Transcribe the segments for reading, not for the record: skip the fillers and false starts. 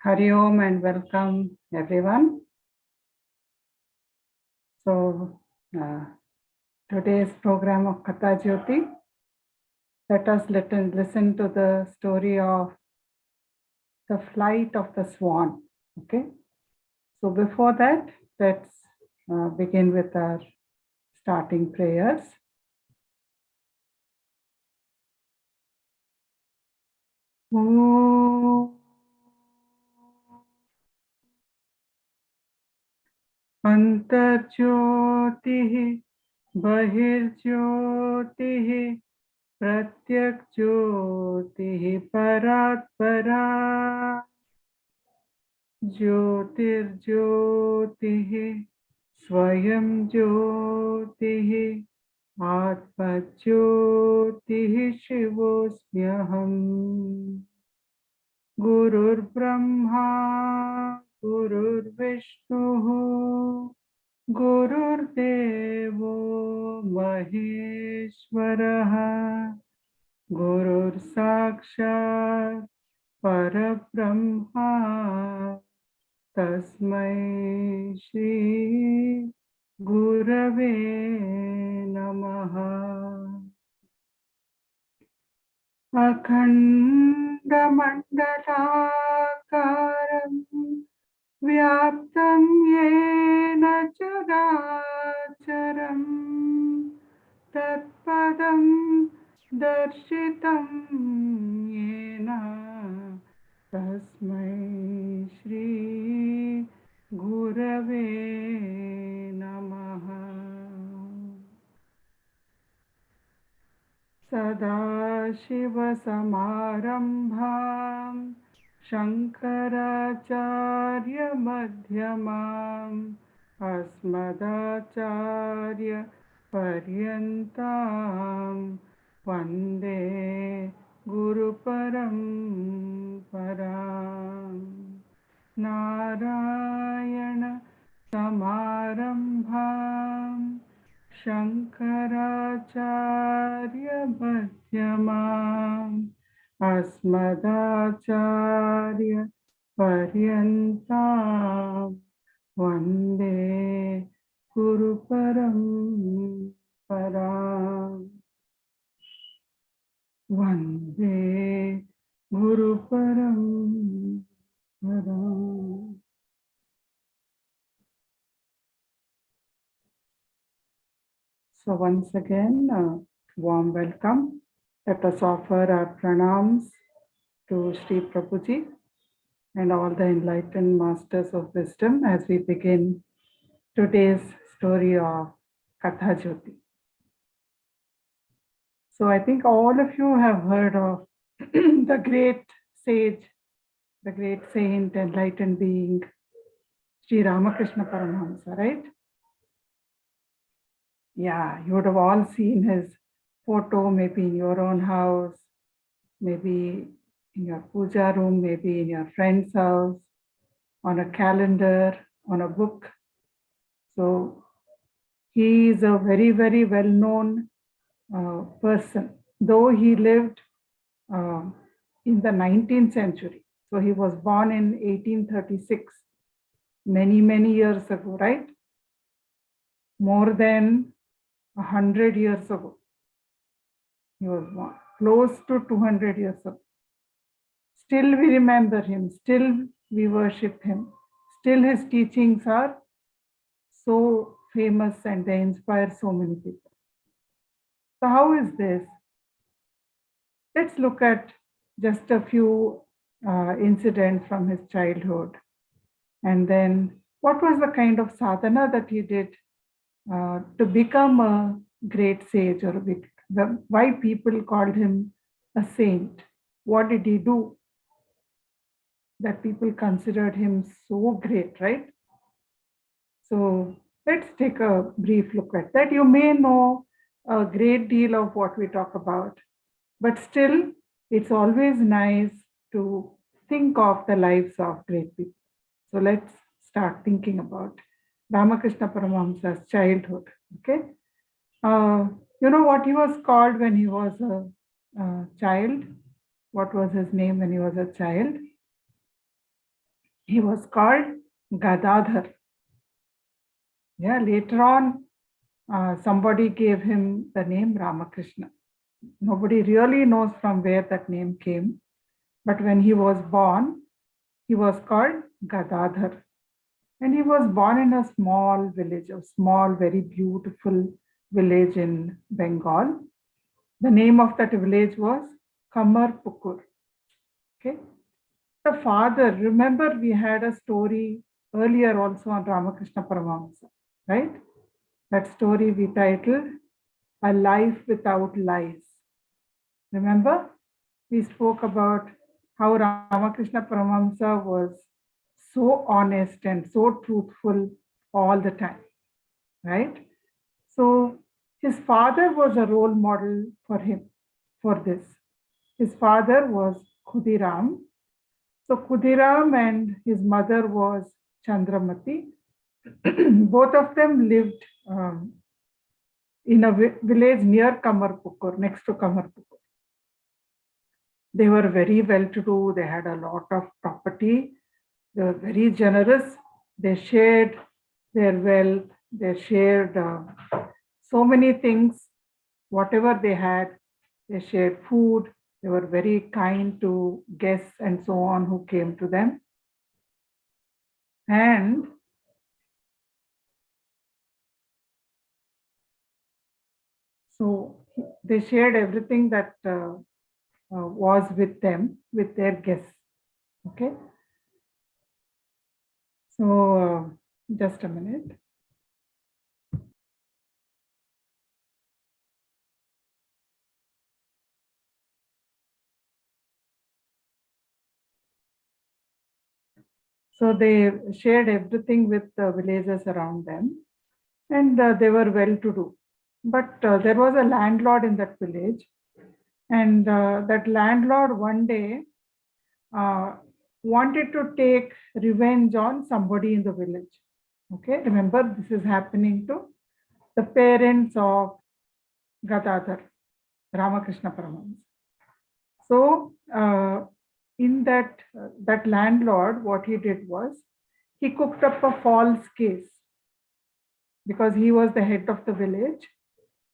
Hari Om and welcome everyone. So today's program of Kathajyoti, let us listen to the story of the flight of the swan. Okay. So before that, let's begin with our starting prayers. Antarjyotihi Bahirjyotihi Pratyakjyotihi Paratpara Jyotirjyotihi Swayam Jyotihi Atmajyotihi Shivosmyaham Gurur Brahma Gurur Vishnu Gurur Devo Maheshwaraha Gurur Sakshat Parabrahma Tasmai Shri Gurave Namaha Akhanda Mandalakaram Vyaptam Yena Characharam Tatpadam Darshitam Yena Tasmai Shri Gurave Namaha Sadashiva Samarambham Shankaracharya Madhyamam Asmadacharya Paryantam Vande Guru Paramparam Narayana Samarambham Shankaracharya Madhyamam Asmadacharya Paryantam Vande Guru Paramparam Vande Guru Paramparam. So once again, warm welcome. Let us offer our pranams to Sri Prabhuji and all the enlightened masters of wisdom as we begin today's story of Kathajyoti. So I think all of you have heard of the great sage, the great saint, enlightened being, Sri Ramakrishna Paramahamsa, right? Yeah, you would have all seen his photo, maybe in your own house, maybe in your puja room, maybe in your friend's house, on a calendar, on a book. So he is a very, very well-known person, though he lived in the 19th century. So he was born in 1836, many, many years ago, right? More than 100 years ago. He was born, close to 200 years ago. Still we remember him, still we worship him, still his teachings are so famous and they inspire so many people. So how is this? Let's look at just a few incidents from his childhood. And then what was the kind of sadhana that he did to become a great sage, or why people called him a saint? What did he do that people considered him so great, right? So let's take a brief look at that. You may know a great deal of what we talk about, but still it's always nice to think of the lives of great people. So let's start thinking about Ramakrishna Paramahamsa's childhood. Okay, you know what he was called when he was a child? What was his name when he was a child? He was called Gadadhar. Yeah, later on, somebody gave him the name Ramakrishna. Nobody really knows from where that name came. But when he was born, he was called Gadadhar. And he was born in a small village, a small, very beautiful village in Bengal. The name of that village was Kamarpukur. Okay. The father, remember we had a story earlier also on Ramakrishna Paramahamsa, right? That story we titled A Life Without Lies. Remember? We spoke about how Ramakrishna Paramahamsa was so honest and so truthful all the time, right? So his father was a role model for him for this. His father was Khudiram. So Khudiram and his mother was Chandramati. Both of them lived in a village near Kamarpukur, next to Kamarpukur. They were very well-to-do. They had a lot of property. They were very generous. They shared their wealth. They shared so many things. Whatever they had, they shared food. They were very kind to guests and so on who came to them. And so they shared everything that was with them, with their guests. Okay. So just a minute. So they shared everything with the villagers around them, and they were well-to-do. But there was a landlord in that village, and that landlord one day wanted to take revenge on somebody in the village. Okay, remember this is happening to the parents of Gadadhar, Ramakrishna Paramahamsa. So in that landlord, what he did was he cooked up a false case because he was the head of the village.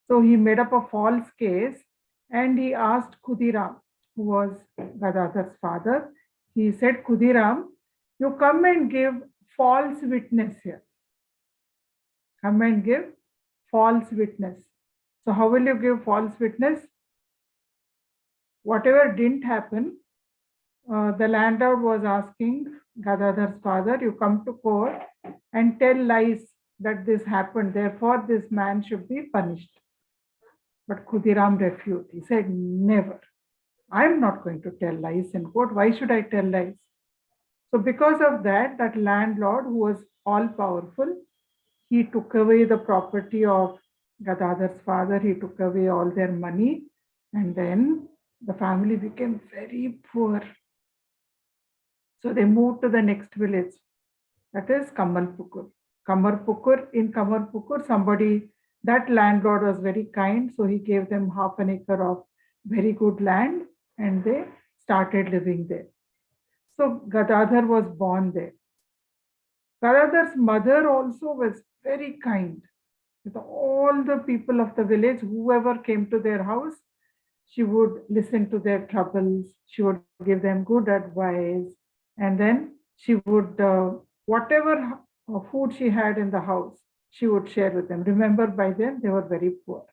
So he made up a false case and he asked Khudiram, who was Gadadhar's father, he said, Khudiram, you come and give false witness here. Come and give false witness. So how will you give false witness? Whatever didn't happen, the landlord was asking Gadadhar's father, you come to court and tell lies that this happened. Therefore, this man should be punished. But Khudiram refused. He said, never. I'm not going to tell lies in court. Why should I tell lies? So because of that, that landlord who was all powerful, he took away the property of Gadadhar's father. He took away all their money. And then the family became very poor. So they moved to the next village. That is Kamarpukur. In Kamarpukur, somebody, that landlord was very kind. So he gave them half an acre of very good land and they started living there. So Gadadhar was born there. Gadadhar's mother also was very kind with all the people of the village. Whoever came to their house, she would listen to their troubles. She would give them good advice. And then she would, whatever food she had in the house, she would share with them. Remember, by then they were very poor.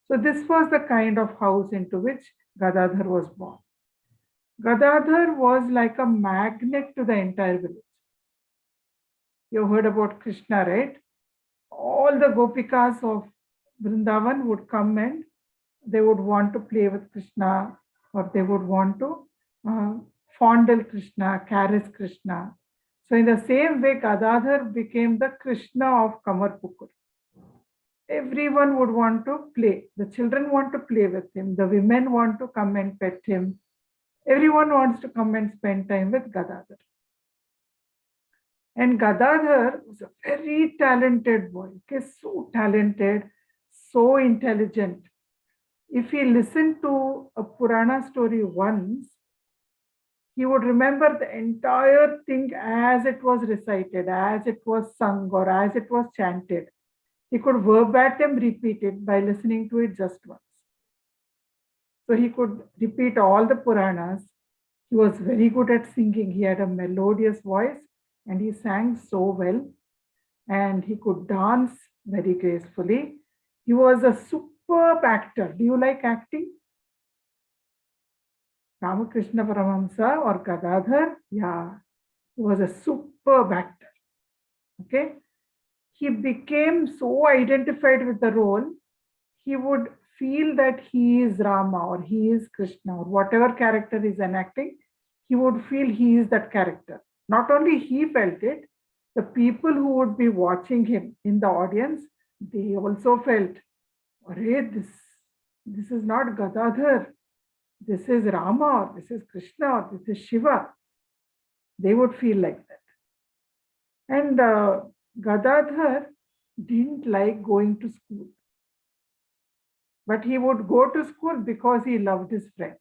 So this was the kind of house into which Gadadhar was born. Gadadhar was like a magnet to the entire village. You heard about Krishna, right? All the gopikas of Vrindavan would come and they would want to play with Krishna, or they would want to fondle Krishna, caress Krishna. So in the same way, Gadadhar became the Krishna of Kamarpukur. Everyone would want to play. The children want to play with him. The women want to come and pet him. Everyone wants to come and spend time with Gadadhar. And Gadadhar was a very talented boy. Okay, so talented, so intelligent. If he listened to a Purana story once, He would remember the entire thing as it was recited, as it was sung, or as it was chanted. He could verbatim repeat it by listening to it just once. So he could repeat all the Puranas. He was very good at singing. He had a melodious voice and he sang so well. And he could dance very gracefully. He was a superb actor. Do you like acting? Ramakrishna Paramahamsa or Gadadhar? Yeah, he was a superb actor. Okay. He became so identified with the role, he would feel that he is Rama or he is Krishna or whatever character he's enacting, he would feel he is that character. Not only he felt it, the people who would be watching him in the audience, they also felt, "Arey, this is not Gadadhar, this is Rama, or this is Krishna, or this is Shiva." They would feel like that. And Gadadhar didn't like going to school. But he would go to school because he loved his friends.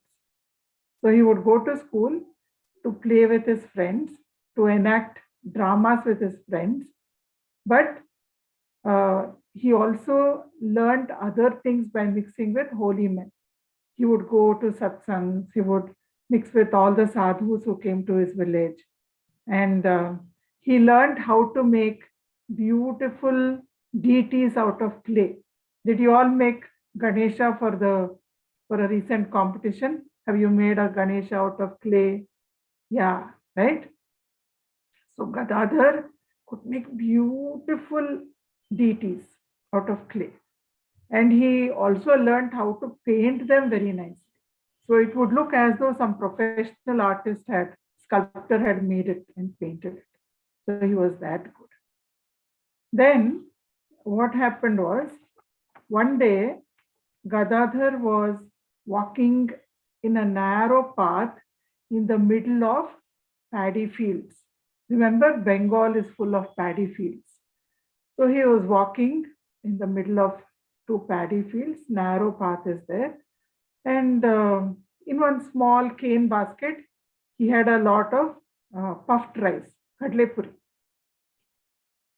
So he would go to school to play with his friends, to enact dramas with his friends. But he also learned other things by mixing with holy men. He would go to satsangs, he would mix with all the sadhus who came to his village. And he learned how to make beautiful deities out of clay. Did you all make Ganesha for a recent competition? Have you made a Ganesha out of clay? Yeah, right? So Gadadhar could make beautiful deities out of clay. And he also learned how to paint them very nicely. So it would look as though some professional sculptor had made it and painted it. So he was that good. Then what happened was, one day Gadadhar was walking in a narrow path in the middle of paddy fields. Remember, Bengal is full of paddy fields. So he was walking in the middle of two paddy fields, narrow path is there. And in one small cane basket, he had a lot of puffed rice, kadle puri.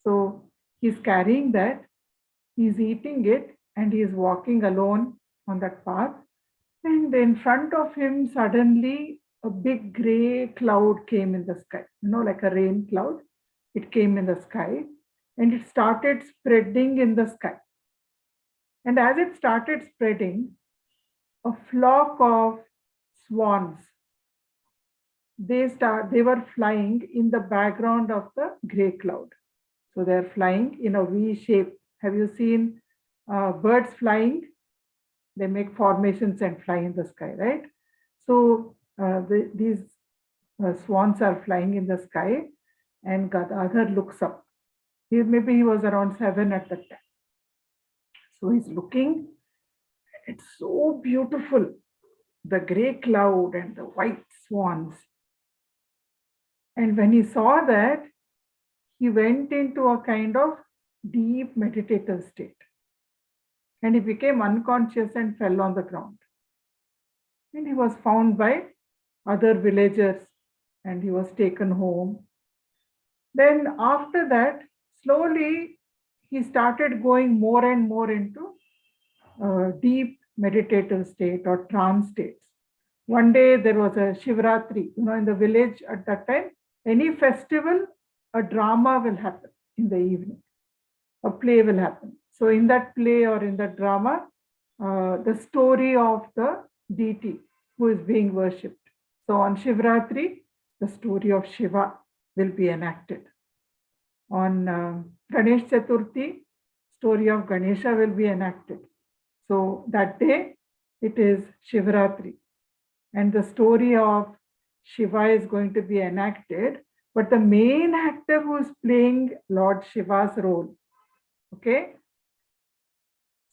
So he's carrying that, he's eating it, and he's walking alone on that path. And in front of him, suddenly a big gray cloud came in the sky, like a rain cloud. It came in the sky and it started spreading in the sky. And as it started spreading, a flock of swans, they were flying in the background of the gray cloud. So they're flying in a V shape. Have you seen birds flying? They make formations and fly in the sky, right? So these swans are flying in the sky, and Gadadhar looks up. Maybe he was around 7 at that time. So he's looking. It's so beautiful, the gray cloud and the white swans. And when he saw that, he went into a kind of deep meditative state. And he became unconscious and fell on the ground. And he was found by other villagers and he was taken home. Then after that, slowly he started going more and more into deep meditative state or trance states. One day there was a Shivratri, in the village at that time, any festival, a drama will happen in the evening, a play will happen. So in that play or in that drama, the story of the deity who is being worshipped. So on Shivratri, the story of Shiva will be enacted. On Ganesh Chaturthi, story of Ganesha will be enacted. So that day, it is Shivratri. And the story of Shiva is going to be enacted, but the main actor who is playing Lord Shiva's role, okay,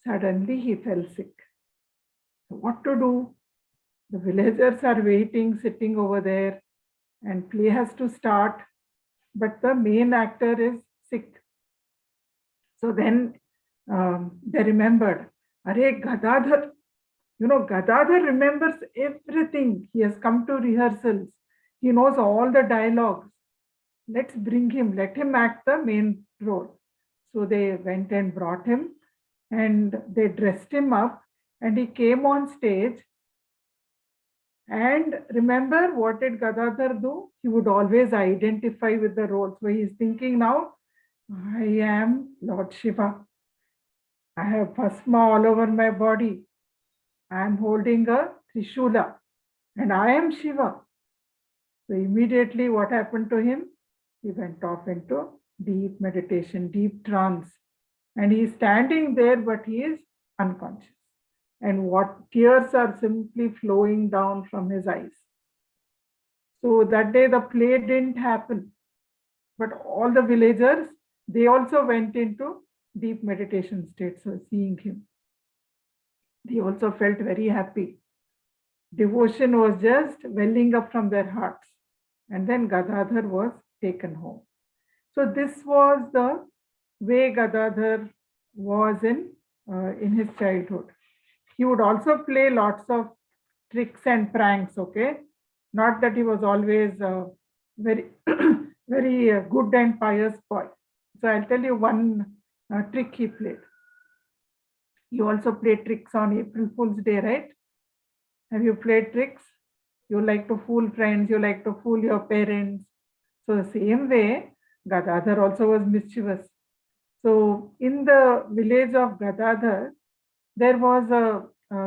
suddenly he fell sick. So what to do? The villagers are waiting, sitting over there, and play has to start, but the main actor is sick. So then they remembered, Arey Gadadhar, Gadadhar remembers everything. He has come to rehearsals. He knows all the dialogues. Let's bring him, let him act the main role. So they went and brought him and they dressed him up and he came on stage. And remember, what did Gadadhar do? He would always identify with the role. So he's thinking now, I am Lord Shiva. I have bhasma all over my body. I am holding a Trishula and I am Shiva. So immediately what happened to him? He went off into deep meditation, deep trance. And he is standing there, but he is unconscious. And what tears are simply flowing down from his eyes. So that day the play didn't happen. But all the villagers, they also went into deep meditation state, so seeing him. They also felt very happy. Devotion was just welling up from their hearts. And then Gadadhar was taken home. So this was the way Gadadhar was in his childhood. He would also play lots of tricks and pranks, okay? Not that he was always very, very good and pious boy. So I'll tell you one trick he played. You also play tricks on April Fool's Day, right? Have you played tricks? You like to fool friends, you like to fool your parents. So the same way, Gadadhar also was mischievous. So in the village of Gadadhar, there was a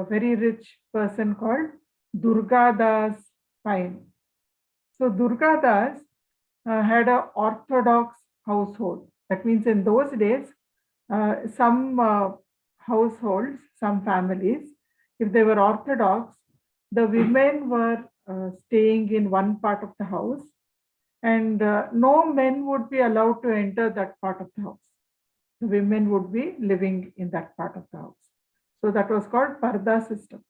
very rich person called Durga Das Pine. So Durga Das had an orthodox household. That means in those days, some households, some families, if they were orthodox, the women were staying in one part of the house and no men would be allowed to enter that part of the house. The women would be living in that part of the house. So that was called Parda system.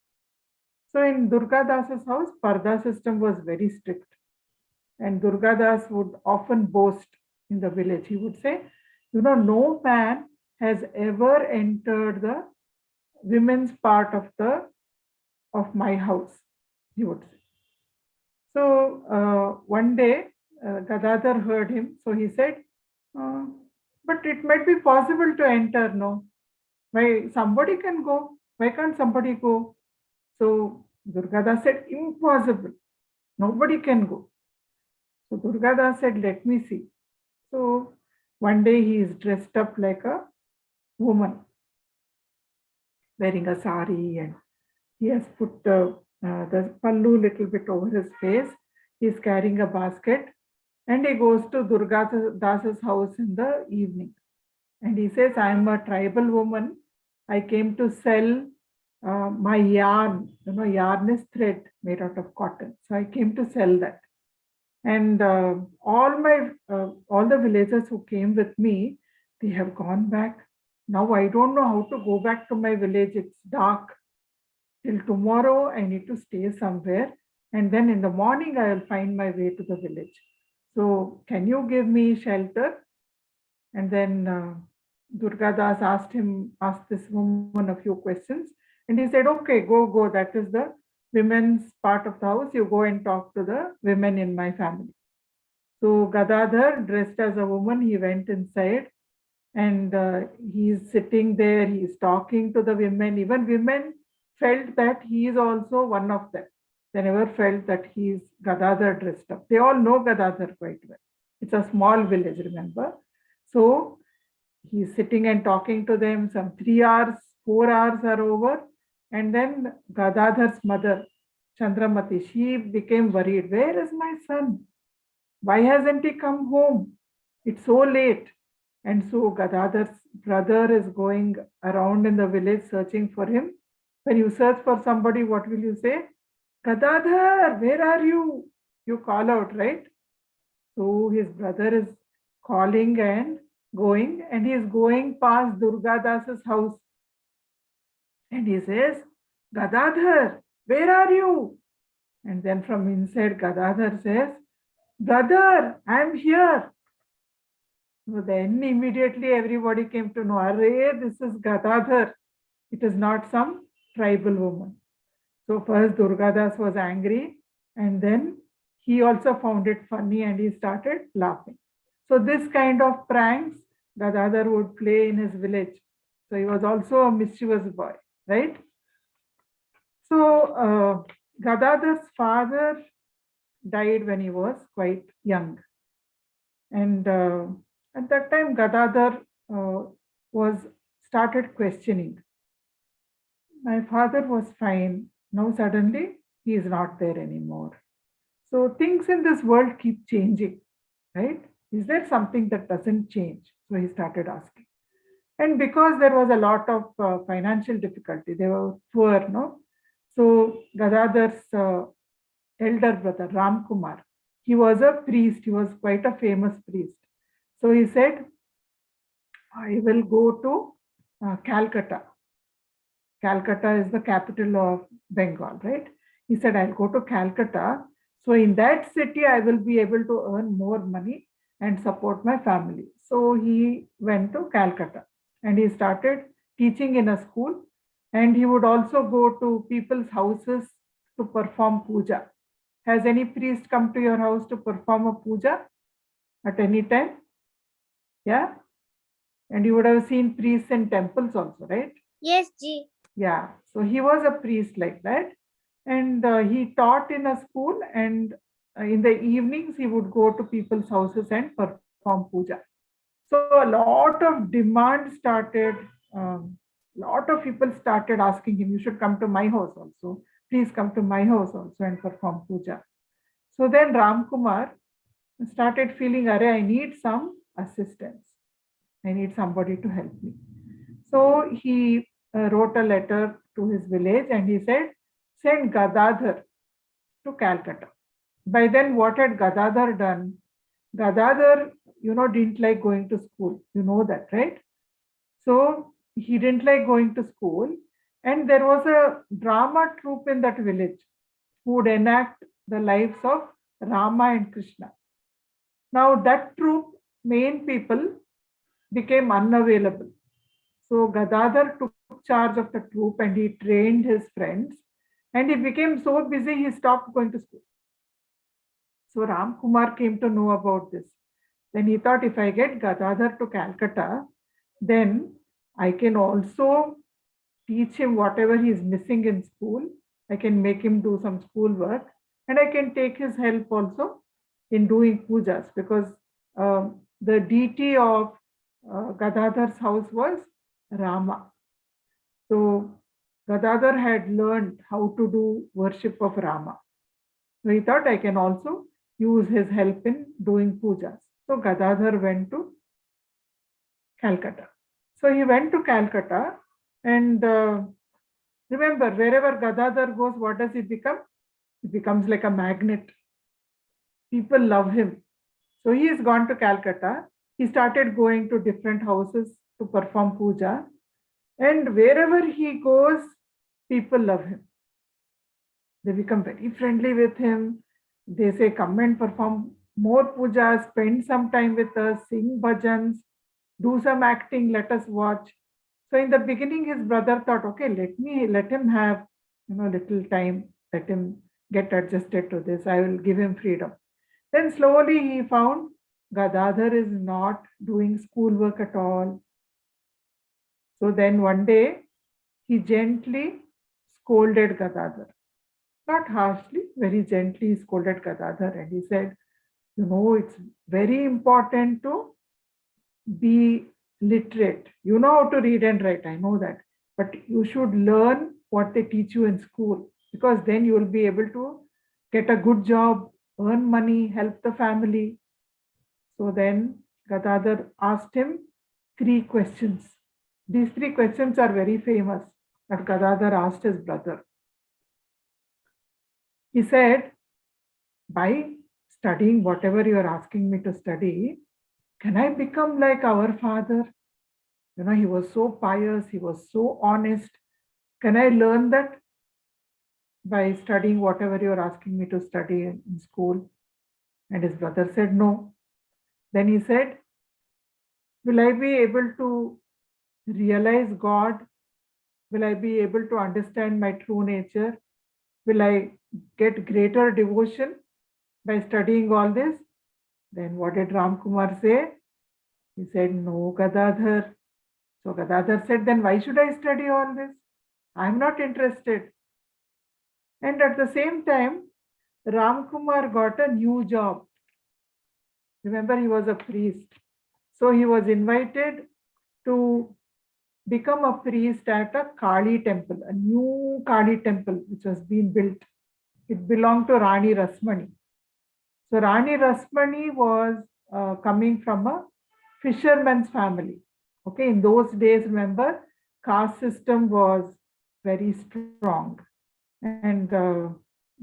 So in Durga Das's house, Parda system was very strict. And Durga Das would often boast in the village. He would say, you know, no man has ever entered the women's part of my house, he would say. So one day, Gadadhar heard him. So he said, but it might be possible to enter, no? Why somebody can go? Why can't somebody go? So Durgadas said, impossible. Nobody can go. So Durgadas said, let me see. So one day he is dressed up like a woman, wearing a sari, and he has put the pallu little bit over his face. He is carrying a basket and he goes to Durga Das's house in the evening. And he says, I am a tribal woman. I came to sell my yarn. You know, yarn is thread made out of cotton. So I came to sell that. And all the villagers who came with me, they have gone back. Now I don't know how to go back to my village. It's dark. Till tomorrow, I need to stay somewhere. And then in the morning, I will find my way to the village. So can you give me shelter? And then Durga Das asked this woman a few questions. And he said, okay, go. That is the women's part of the house. You go and talk to the women in my family. So Gadadhar, dressed as a woman, he went inside and he's sitting there. He's talking to the women. Even women felt that he is also one of them. They never felt that he is Gadadhar dressed up. They all know Gadadhar quite well. It's a small village, remember? So he's sitting and talking to them. Some 3 hours, 4 hours are over. And then Gadadhar's mother, Chandramati, she became worried. Where is my son? Why hasn't he come home? It's so late. And so Gadadhar's brother is going around in the village searching for him. When you search for somebody, what will you say? Gadadhar, where are you? You call out, right? So his brother is calling and going, and he is going past Durga Das's house. And he says, Gadadhar, where are you? And then from inside, Gadadhar says, brother, I am here. So then immediately everybody came to know, Array, this is Gadadhar. It is not some tribal woman. So first Durga Das was angry and then he also found it funny and he started laughing. So this kind of pranks Gadadhar would play in his village. So he was also a mischievous boy, right? So Gadadhar's father died when he was quite young. And at that time, Gadadhar was started questioning. My father was fine. Now suddenly he is not there anymore. So things in this world keep changing, right? Is there something that doesn't change? So he started asking. And because there was a lot of financial difficulty, they were poor, no? So Gadadhar's elder brother, Ram Kumar, he was a priest. He was quite a famous priest. So he said, I will go to Calcutta. Calcutta is the capital of Bengal, right? He said, I'll go to Calcutta. So in that city, I will be able to earn more money and support my family. So he went to Calcutta and he started teaching in a school. And he would also go to people's houses to perform puja. Has any priest come to your house to perform a puja at any time? Yeah. And you would have seen priests in temples also, right? Yes, Ji. Yeah. So he was a priest like that. And he taught in a school. And in the evenings, he would go to people's houses and perform puja. So a lot of demand started. Lot of people started asking him, you should come to my house also. Please come to my house also and perform puja. So then Ram Kumar started feeling, I need some assistance. I need somebody to help me. So he wrote a letter to his village and he said, send Gadadhar to Calcutta. By then, what had Gadadhar done? Gadadhar, didn't like going to school. You know that, right? So he didn't like going to school. And there was a drama troupe in that village who would enact the lives of Rama and Krishna. Now that troupe, main people became unavailable. So Gadadhar took charge of the troop and he trained his friends and he became so busy he stopped going to school. So Ram Kumar came to know about this. Then he thought, if I get Gadadhar to Calcutta, then I can also teach him whatever he is missing in school. I can make him do some school work and I can take his help also in doing pujas because the deity of Gadadhar's house was Rama. So Gadadhar had learned how to do worship of Rama. So he thought I can also use his help in doing pujas. So Gadadhar went to Calcutta. So he went to Calcutta and remember, wherever Gadadhar goes, what does he become? He becomes like a magnet. People love him. So he has gone to Calcutta. He started going to different houses to perform puja. And wherever he goes, people love him. They become very friendly with him. They say, come and perform more puja, spend some time with us, sing bhajans, do some acting, let us watch. So in the beginning, his brother thought, okay, let him have, little time, let him get adjusted to this. I will give him freedom. Then slowly he found Gadadhar is not doing schoolwork at all. So then one day he gently scolded Gadadhar. Not harshly, very gently scolded Gadadhar and he said, it's very important to be literate. You know how to read and write, I know that. But you should learn what they teach you in school because then you will be able to get a good job, earn money, help the family. So then Gadadhar asked him 3 questions. These 3 questions are very famous that Gadadhar asked his brother. He said, by studying whatever you are asking me to study, can I become like our father? He was so pious, he was so honest. Can I learn that by studying whatever you are asking me to study in school? And his brother said, no. Then he said, will I be able to realize God? Will I be able to understand my true nature? Will I get greater devotion? by studying all this? Then what did Ramkumar say? He said, no, Gadadhar. So Gadadhar said, then why should I study all this? I'm not interested. And at the same time, Ramkumar got a new job. Remember, he was a priest. So he was invited to become a priest at a Kali temple, a new Kali temple which was being built. It belonged to Rani Rasmani. So Rani Rasmani was coming from a fisherman's family. Okay, in those days, remember, caste system was very strong. And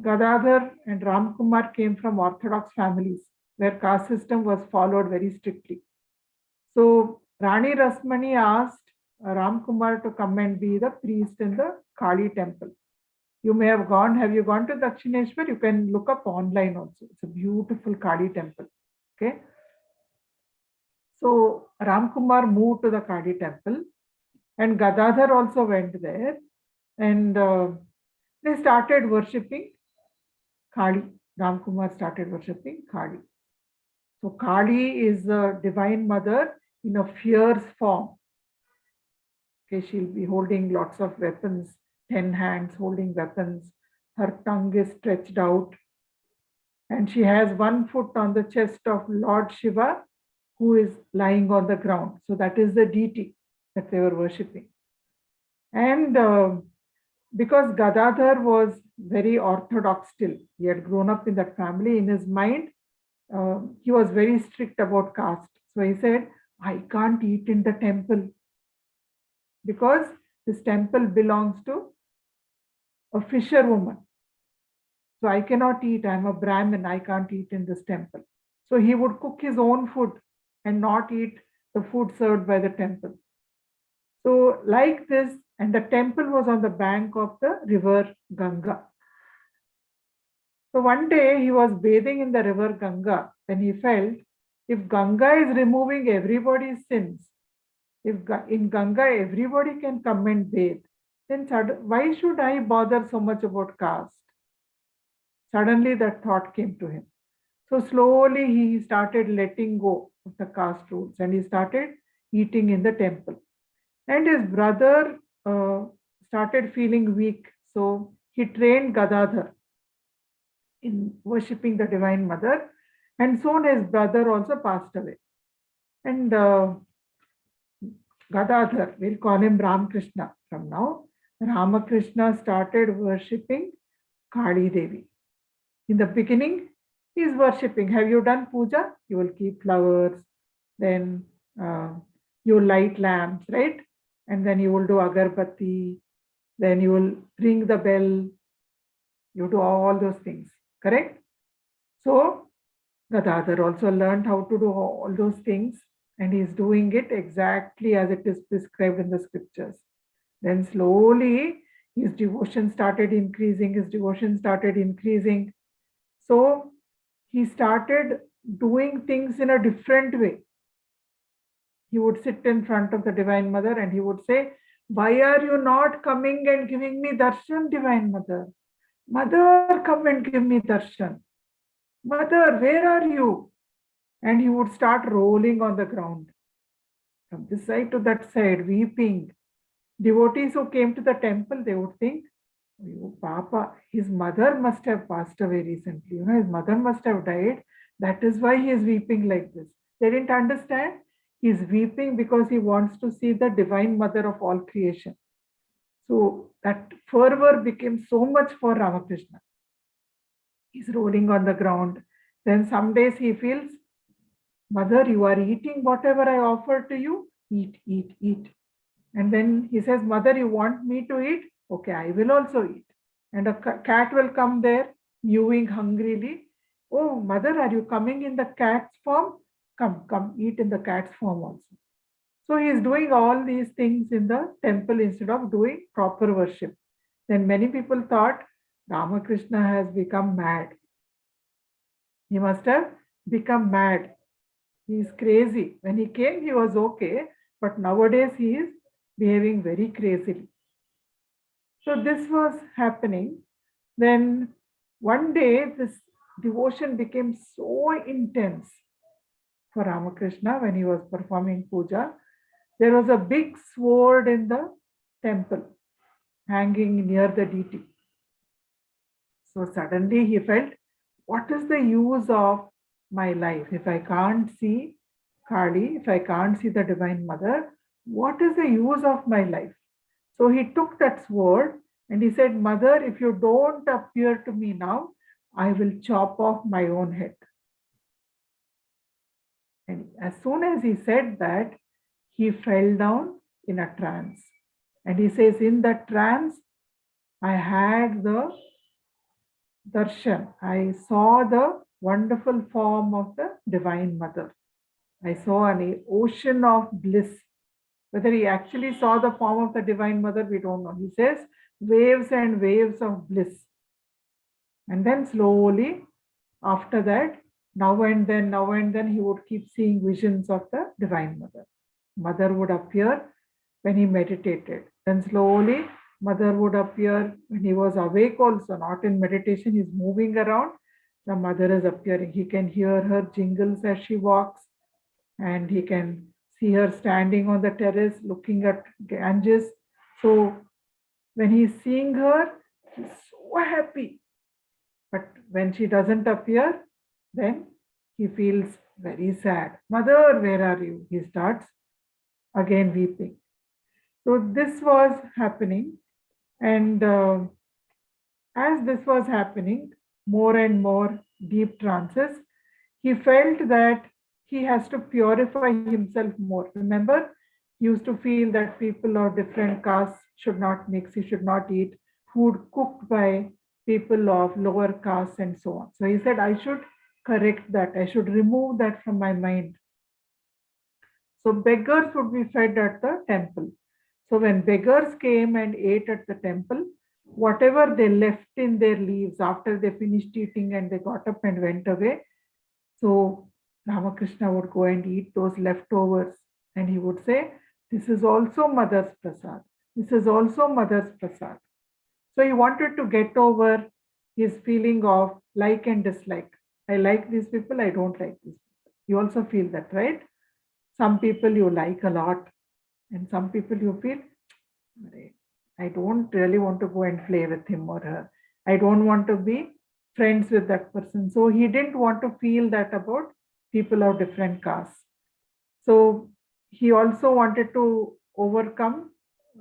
Gadadhar and Ramkumar came from orthodox families where caste system was followed very strictly. So Rani Rasmani asked Ramkumar to come and be the priest in the Kali temple. You may have gone. Have you gone to Dakshineshwar? You can look up online also. It's a beautiful Kali temple. Okay. So Ramkumar moved to the Kali temple, and Gadadhar also went there, and they started worshipping Kali. Ramkumar started worshipping Kali. So Kali is the divine mother in a fierce form. Okay, she'll be holding lots of weapons, 10 hands holding weapons. Her tongue is stretched out. And she has one foot on the chest of Lord Shiva, who is lying on the ground. So that is the deity that they were worshipping. And because Gadadhar was very orthodox still, he had grown up in that family, in his mind, he was very strict about caste. So he said, I can't eat in the temple because this temple belongs to a fisherwoman. So I cannot eat. I'm a Brahmin. I can't eat in this temple. So he would cook his own food and not eat the food served by the temple. So like this, and the temple was on the bank of the river Ganga. So one day he was bathing in the river Ganga, and he felt, if Ganga is removing everybody's sins, if in Ganga everybody can come and bathe, then why should I bother so much about caste? Suddenly that thought came to him. So slowly he started letting go of the caste rules, and he started eating in the temple. And his brother started feeling weak. So he trained Gadadhar in worshipping the Divine Mother. And soon his brother also passed away. And Gadadhar, we'll call him Ramakrishna from now. Ramakrishna started worshipping Kali Devi. In the beginning, he is worshipping. Have you done puja? You will keep flowers, then you light lamps, right? And then you will do agarbatti, then you will ring the bell, you do all those things, correct? So Gadadhar also learned how to do all those things, and he is doing it exactly as it is prescribed in the scriptures. Then slowly his devotion started increasing, So he started doing things in a different way. He would sit in front of the Divine Mother and he would say, why are you not coming and giving me darshan, Divine Mother? Mother, come and give me darshan. Mother, where are you? And he would start rolling on the ground, from this side to that side, weeping. Devotees who came to the temple, they would think, oh, Papa, his mother must have passed away recently. His mother must have died. That is why he is weeping like this. They didn't understand. He is weeping because he wants to see the Divine Mother of all creation. So that fervor became so much for Ramakrishna. He's rolling on the ground. Then some days he feels, Mother, you are eating whatever I offer to you. Eat, eat, eat. And then he says, Mother, you want me to eat? Okay, I will also eat. And a cat will come there, mewing hungrily. Oh, Mother, are you coming in the cat's form? Come, come, eat in the cat's form also. So he is doing all these things in the temple instead of doing proper worship. Then many people thought Ramakrishna has become mad. He must have become mad. He is crazy. When he came, he was okay, but nowadays he is behaving very crazily. So this was happening. Then one day, this devotion became so intense for Ramakrishna when he was performing puja. There was a big sword in the temple hanging near the deity. So suddenly he felt, what is the use of my life if I can't see Kali, if I can't see the Divine Mother? What is the use of my life? So he took that sword and he said, Mother, if you don't appear to me now, I will chop off my own head. And as soon as he said that, he fell down in a trance. And he says, in that trance, I had the darshan. I saw the wonderful form of the Divine Mother. I saw an ocean of bliss. Whether he actually saw the form of the Divine Mother, we don't know. He says, waves and waves of bliss. And then slowly, after that, now and then, he would keep seeing visions of the Divine Mother. Mother would appear when he meditated. Then slowly, Mother would appear when he was awake also, not in meditation, he's moving around. The Mother is appearing. He can hear her jingles as she walks, and he can see her standing on the terrace looking at Ganges. So when he's seeing her, he's so happy. But when she doesn't appear, then he feels very sad. Mother, where are you? He starts again weeping. So this was happening. And as this was happening, more and more deep trances, he felt that he has to purify himself more. Remember, he used to feel that people of different castes should not mix, he should not eat food cooked by people of lower castes and so on. So he said, I should correct that, I should remove that from my mind. So beggars would be fed at the temple. So when beggars came and ate at the temple, whatever they left in their leaves after they finished eating and they got up and went away, so Ramakrishna would go and eat those leftovers and he would say, this is also Mother's Prasad. This is also Mother's Prasad. So he wanted to get over his feeling of like and dislike. I like these people, I don't like these people. You also feel that, right? Some people you like a lot, and some people you feel, I don't really want to go and play with him or her. I don't want to be friends with that person. So he didn't want to feel that about people of different castes. So he also wanted to overcome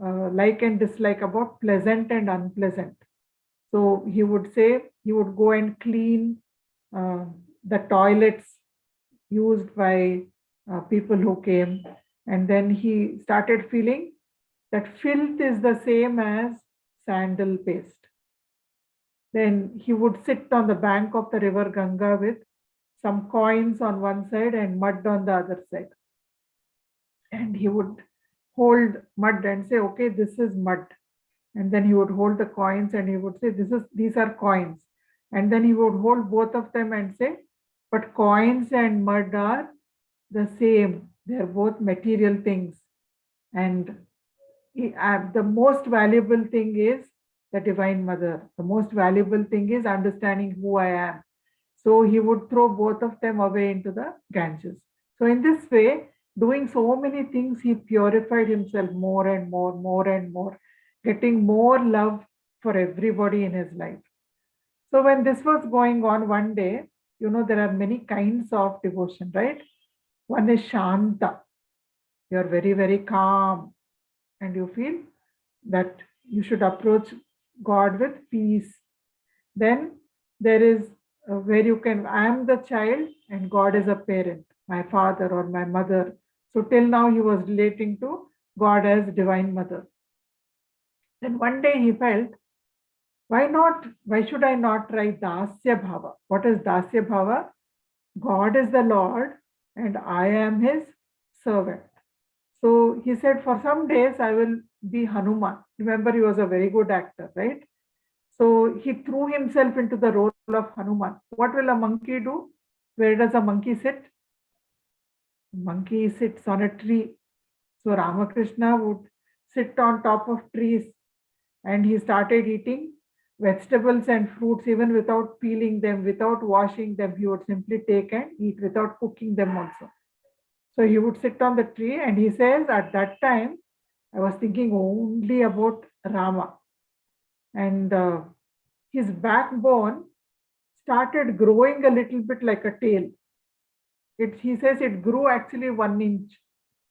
like and dislike about pleasant and unpleasant. So he would say he would go and clean the toilets used by people who came. And then he started feeling that filth is the same as sandal paste. Then he would sit on the bank of the river Ganga with some coins on one side and mud on the other side. And he would hold mud and say, okay, this is mud. And then he would hold the coins and he would say, these are coins. And then he would hold both of them and say, but coins and mud are the same. They're both material things. And the most valuable thing is the Divine Mother. The most valuable thing is understanding who I am. So he would throw both of them away into the Ganges. So in this way, doing so many things, he purified himself more and more, getting more love for everybody in his life. So when this was going on one day, there are many kinds of devotion, right? One is Shanta. You're very, very calm and you feel that you should approach God with peace. Then there is where you can, I am the child and God is a parent, my father or my mother. So till now he was relating to God as Divine Mother. Then one day he felt, why should I not try Dasya Bhava? What is Dasya Bhava? God is the Lord and I am his servant. So he said, for some days I will be Hanuman. Remember, he was a very good actor, right? So he threw himself into the role of Hanuman. What will a monkey do? Where does a monkey sit? Monkey sits on a tree. So Ramakrishna would sit on top of trees and he started eating vegetables and fruits, even without peeling them, without washing them. He would simply take and eat without cooking them also. So he would sit on the tree, and he says, at that time, I was thinking only about Rama. And his backbone started growing a little bit like a tail. He says it grew actually 1 inch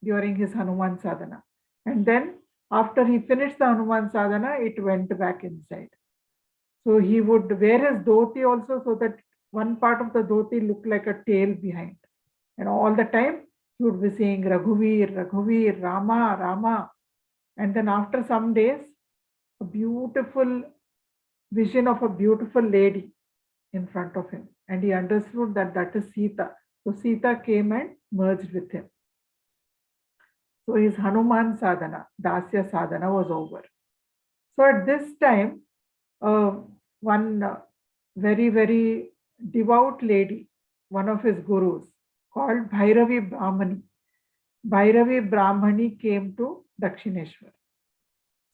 during his Hanuman sadhana. And then after he finished the Hanuman sadhana, it went back inside. So he would wear his dhoti also, so that one part of the dhoti looked like a tail behind. And all the time he would be saying Raghuveer, Raghuveer, Rama, Rama. And then after some days, a beautiful vision of a beautiful lady in front of him. And he understood that that is Sita. So Sita came and merged with him. So his Hanuman sadhana, Dasya sadhana, was over. So at this time, one very, very devout lady, one of his gurus, called Bhairavi Brahmani. Bhairavi Brahmani came to Dakshineshwar.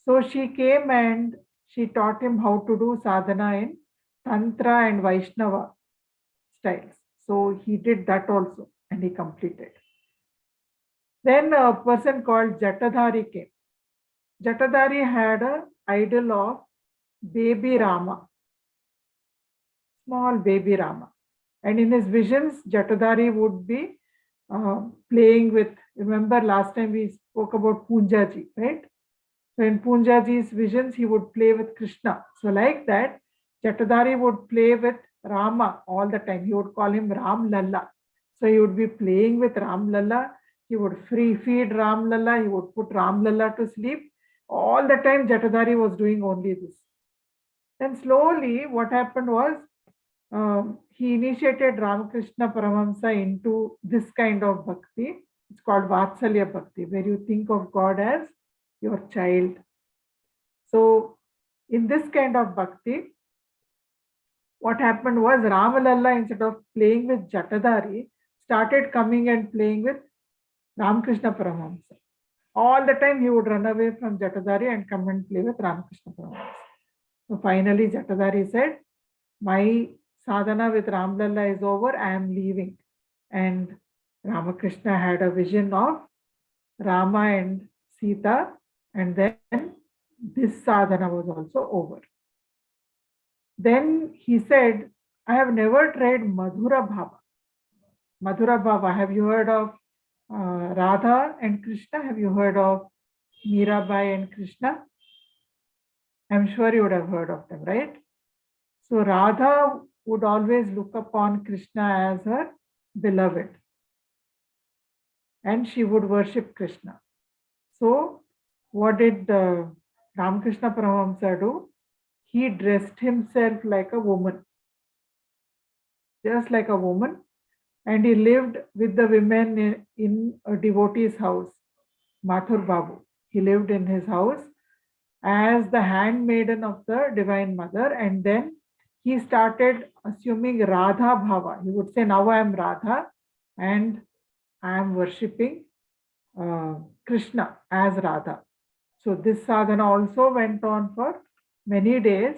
So she came and she taught him how to do sadhana in Tantra and Vaishnava styles. So he did that also and he completed. Then a person called Jatadhari came. Jatadhari had an idol of baby Rama, small baby Rama. And in his visions, Jatadhari would be playing with, remember last time we spoke about Punjaji, right? So in Punjaji's visions, he would play with Krishna. So like that, Jatadhari would play with Rama all the time. He would call him Ram Lalla. So he would be playing with Ram Lalla. He would feed Ram Lalla. He would put Ram Lalla to sleep. All the time Jatadhari was doing only this. Then slowly what happened was, he initiated Ramakrishna Paramahamsa into this kind of bhakti. It's called Vatsalya Bhakti, where you think of God as your child. So in this kind of bhakti, what happened was Ramalalla, instead of playing with Jatadhari, started coming and playing with Ramakrishna Paramahamsa. All the time he would run away from Jatadhari and come and play with Ramakrishna Paramahamsa. So finally Jatadhari said, my sadhana with Ramlalla is over, I am leaving. And Ramakrishna had a vision of Rama and Sita, and then this sadhana was also over. Then he said, I have never tried Madhura Bhava. Madhura Bhava, have you heard of Radha and Krishna? Have you heard of Mirabai and Krishna? I'm sure you would have heard of them, right? So Radha would always look upon Krishna as her beloved, and she would worship Krishna. So what did Ramakrishna Paramahamsa do? He dressed himself like a woman, just like a woman, and he lived with the women in a devotee's house, Mathur Babu. He lived in his house as the handmaiden of the Divine Mother, and then he started assuming Radha Bhava. He would say, now I am Radha and I am worshipping Krishna as Radha. So this sadhana also went on for many days,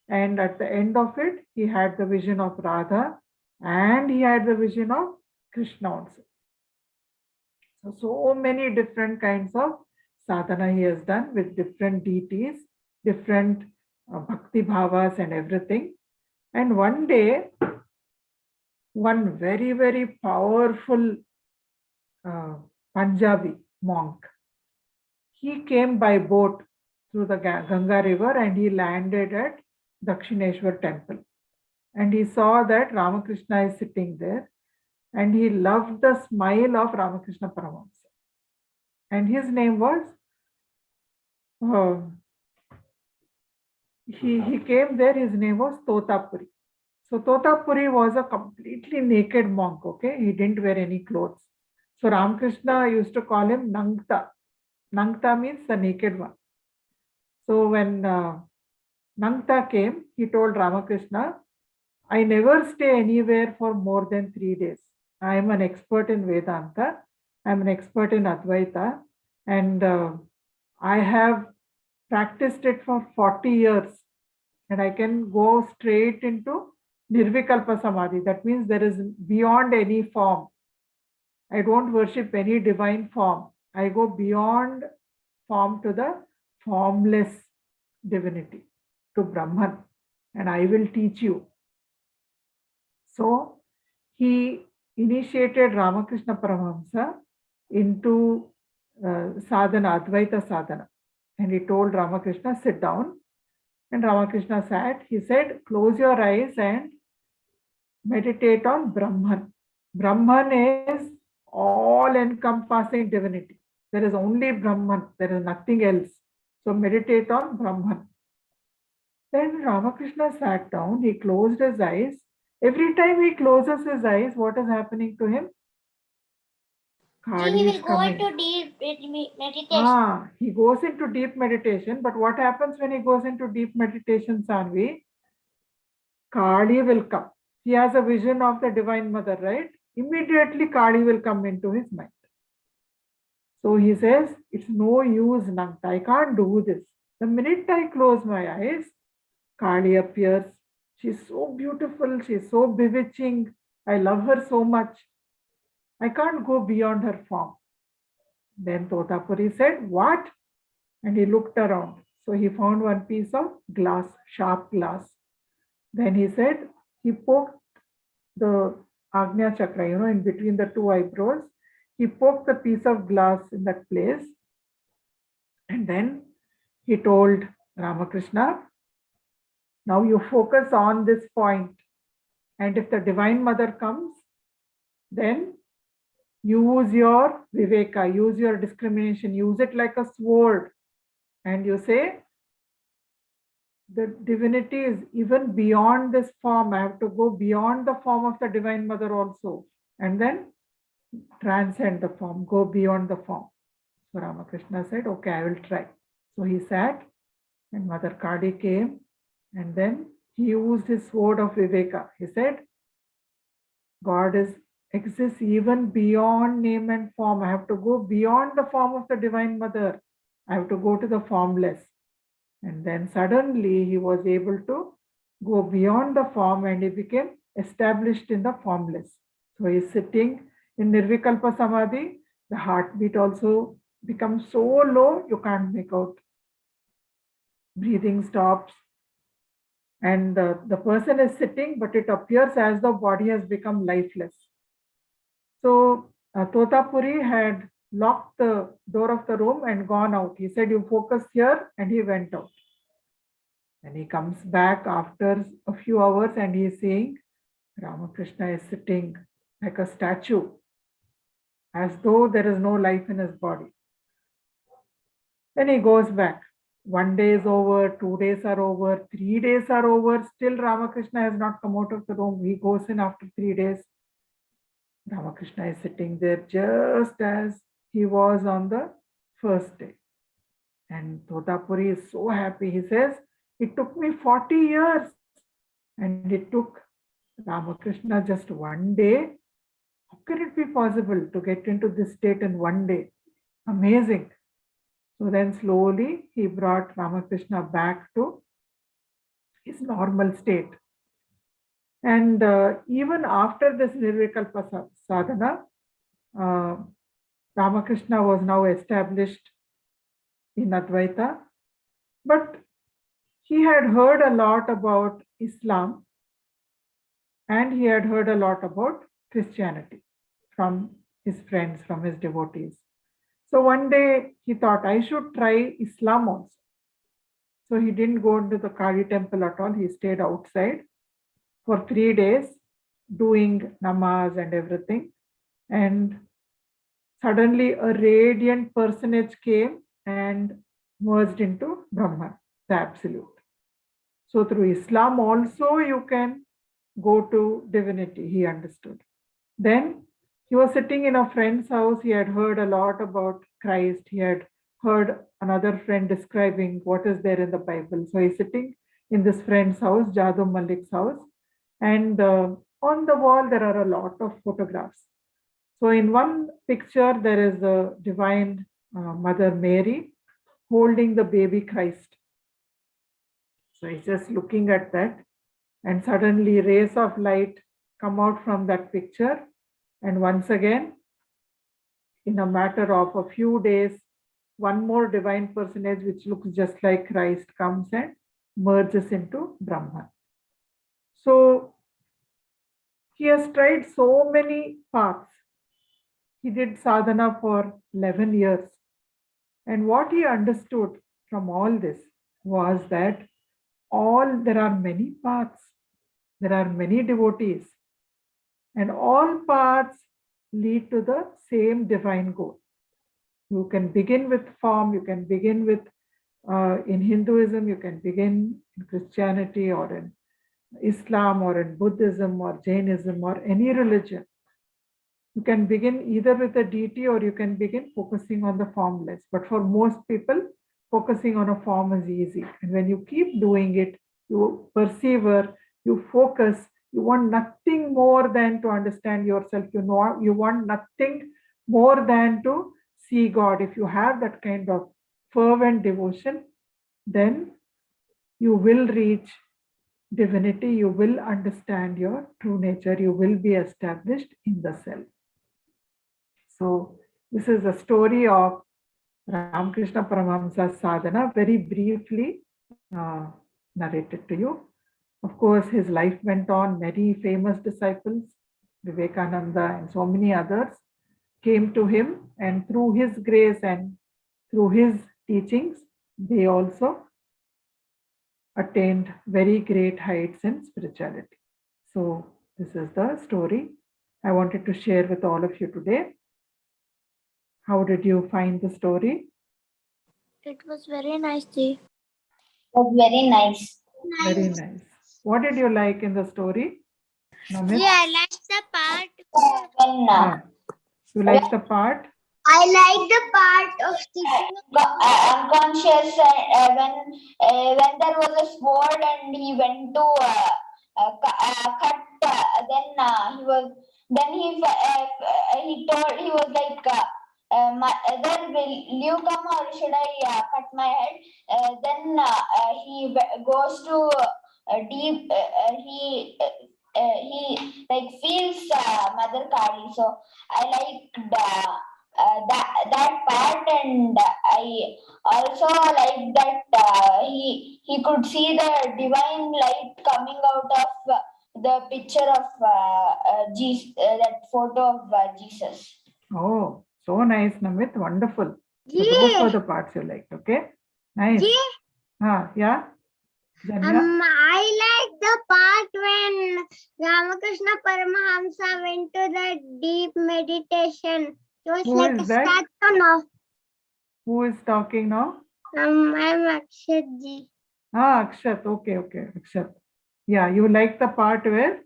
and at the end of it, he had the vision of Radha and he had the vision of Krishna also. So many different kinds of sadhana he has done with different deities, different bhakti bhavas and everything. And one day, one very, very powerful Punjabi monk, he came by boat through the Ganga river and he landed at Dakshineshwar temple. And he saw that Ramakrishna is sitting there, and he loved the smile of Ramakrishna Paramahamsa. And his name was, he came there, his name was Totapuri. So Totapuri was a completely naked monk, okay? He didn't wear any clothes. So Ramakrishna used to call him Nangta. Nangta means the naked one. So when Nangta came, he told Ramakrishna, I never stay anywhere for more than 3 days. I am an expert in Vedanta. I am an expert in Advaita. And I have practiced it for 40 years. and I can go straight into Nirvikalpa Samadhi. That means there is beyond any form. I don't worship any divine form. I go beyond form to the formless divinity, to Brahman, and I will teach you. So he initiated Ramakrishna Paramahamsa into sadhana, Advaita sadhana. And he told Ramakrishna, sit down. And Ramakrishna sat. He said, close your eyes and meditate on Brahman. Brahman is all-encompassing divinity. There is only Brahman. There is nothing else. So meditate on Brahman. Then Ramakrishna sat down. He closed his eyes. Every time he closes his eyes, what is happening to him? He will go into deep meditation. He goes into deep meditation. But what happens when he goes into deep meditation, Sanvi? Kali will come. He has a vision of the Divine Mother, right? Immediately Kali will come into his mind. So he says, it's no use, Nanta. I can't do this. The minute I close my eyes, Kali appears. She's so beautiful. She's so bewitching. I love her so much. I can't go beyond her form. Then Totapuri said, what? And he looked around. So he found one piece of glass, sharp glass. Then he said, he poked the Agnya Chakra, in between the two eyebrows. He poked the piece of glass in that place. And then he told Ramakrishna, now you focus on this point. And if the Divine Mother comes, then use your viveka, use your discrimination, use it like a sword. And you say, the divinity is even beyond this form. I have to go beyond the form of the Divine Mother also. And then transcend the form, go beyond the form. So Ramakrishna said, okay, I will try. So he sat and Mother Kali came and then he used his sword of Viveka. He said, God exists even beyond name and form. I have to go beyond the form of the Divine Mother. I have to go to the formless. And then suddenly he was able to go beyond the form and he became established in the formless. So he is sitting in Nirvikalpa Samadhi. The heartbeat also becomes so low, you can't make out. Breathing stops. And the person is sitting, but it appears as though body has become lifeless. So Totapuri had locked the door of the room and gone out. He said, you focus here, and he went out. And he comes back after a few hours and he is saying, Ramakrishna is sitting like a statue, as though there is no life in his body. Then he goes back. 1 day is over, 2 days are over, 3 days are over. Still Ramakrishna has not come out of the room. He goes in after 3 days. Ramakrishna is sitting there just as he was on the first day. And Totapuri is so happy. He says, it took me 40 years and it took Ramakrishna just 1 day. How can it be possible to get into this state in 1 day? Amazing. So then slowly he brought Ramakrishna back to his normal state. And even after this Nirvikalpa sadhana, Ramakrishna was now established in Advaita. But he had heard a lot about Islam and he had heard a lot about Christianity from his friends, from his devotees. So one day he thought, I should try Islam also. So he didn't go into the Kali temple at all. He stayed outside for 3 days doing namaz and everything. And suddenly a radiant personage came and merged into Brahman, the absolute. So through Islam also you can go to divinity, he understood. Then he was sitting in a friend's house. He had heard a lot about Christ. He had heard another friend describing what is there in the Bible. So he's sitting in this friend's house, Jadoo Malik's house. And on the wall, there are a lot of photographs. So in one picture, there is the Divine Mother Mary holding the baby Christ. So he's just looking at that, and suddenly rays of light come out from that picture. And once again, in a matter of a few days, one more divine personage which looks just like Christ comes and merges into Brahman. So he has tried so many paths. He did sadhana for 11 years. And what he understood from all this was that there are many paths, there are many devotees, and all paths lead to the same divine goal. You can begin with form, you can begin with, in Hinduism, you can begin in Christianity or in Islam or in Buddhism or Jainism or any religion. You can begin either with a deity or you can begin focusing on the formless. But for most people, focusing on a form is easy. And when you keep doing it, you persevere, you focus, you want nothing more than to understand yourself. You want nothing more than to see God. If you have that kind of fervent devotion, then you will reach divinity, you will understand your true nature, you will be established in the self. So this is a story of Ramakrishna Paramahamsa's sadhana, very briefly narrated to you. Of course, his life went on. Many famous disciples, Vivekananda and so many others, came to him, and through his grace and through his teachings, they also attained very great heights in spirituality. So this is the story I wanted to share with all of you today. How did you find the story? It was very nice, Ji. It was very nice. Very nice. What did you like in the story? Namit? Yeah, I liked the part. You like the part? I like the part of the Unconscious when there was a sword and he went to cut. He was like, Mother, will you come or should I cut my head? Then he goes to deep. He like feels Mother Kali. So I liked that part, and I also like that he could see the divine light coming out of the picture of Jesus, that photo of Jesus. Oh, so nice, Namit. Wonderful. So those were the parts you liked. Okay, nice. Yeah. Janya? I like the part when Ramakrishna Paramahamsa went to the deep meditation. It was Who like is a that? statue now. Who is talking now? I'm Akshat Ji. Akshat. Okay. Akshat. Yeah, you like the part where?